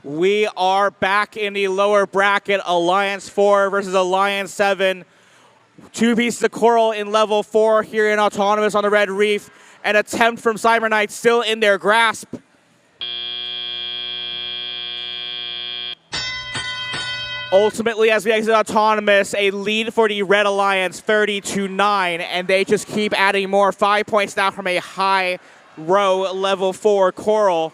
We are back in the lower bracket, Alliance 4 versus Alliance 7. 2 pieces of coral in level 4 here in Autonomous on the Red Reef. An attempt from Cyber Knights still in their grasp. Ultimately, as we exit Autonomous, a lead for the Red Alliance, 30-9, and they just keep adding more. 5 points now from a high row level 4 coral.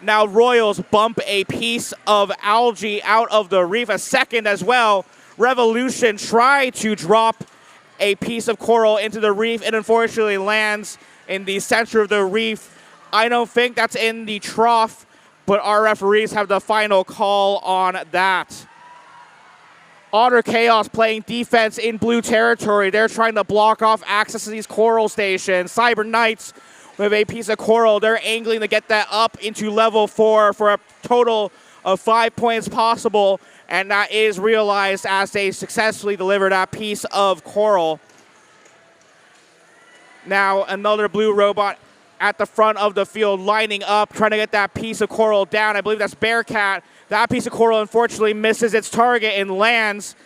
Now Royals bump a piece of algae out of the reef, a second as well. Revolution try to drop a piece of coral into the reef. It unfortunately lands in the center of the reef. I don't think that's in the trough, but our referees have the final call on that. Otter Chaos playing defense in blue territory. They're trying to block off access to these coral stations. Cyber Knights with a piece of coral. They're angling to get that up into level 4 for a total of 5 points possible, and that is realized as they successfully deliver that piece of coral. Now another blue robot at the front of the field lining up, trying to get that piece of coral down. I believe that's Bearcat. That piece of coral unfortunately misses its target and lands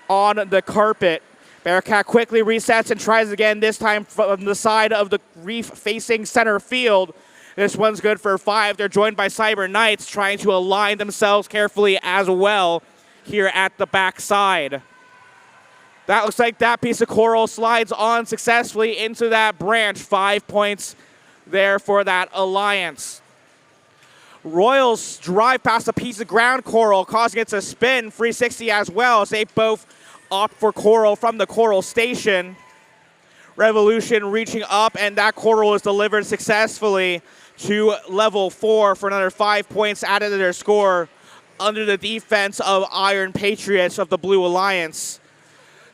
on the carpet. Bearcat quickly resets and tries again, this time from the side of the reef facing center field. This one's good for 5. They're joined by Cyber Knights trying to align themselves carefully as well here at the backside. That looks like that piece of coral slides on successfully into that branch. 5 points there for that alliance. Royals drive past a piece of ground coral, causing it to spin 360 as well as they both opt for coral from the coral station. Revolution reaching up, and that coral is delivered successfully to level 4 for another 5 points added to their score under the defense of Iron Patriots of the Blue Alliance.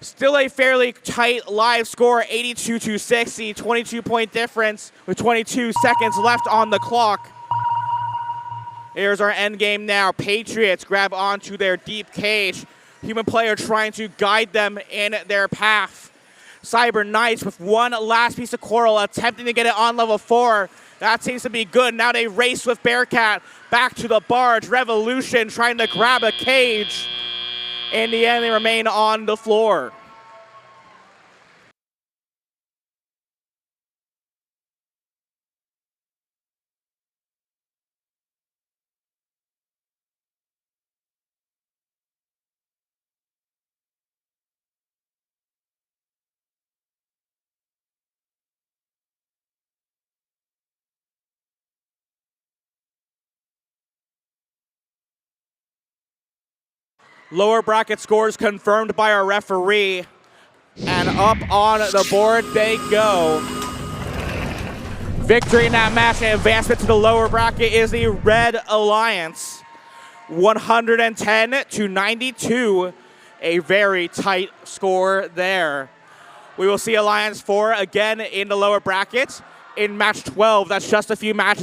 Still a fairly tight live score, 82-60, 22-point difference with 22 seconds left on the clock. Here's our end game now. Patriots grab onto their deep cage. Human player trying to guide them in their path. Cyber Knights with one last piece of coral, attempting to get it on level 4. That seems to be good. Now they race with Bearcat back to the barge. Revolution trying to grab a cage. In the end, they remain on the floor. Lower bracket scores confirmed by our referee. And up on the board they go. Victory in that match and advancement to the lower bracket is the Red Alliance. 110-92. A very tight score there. We will see Alliance 4 again in the lower bracket in match 12. That's just a few matches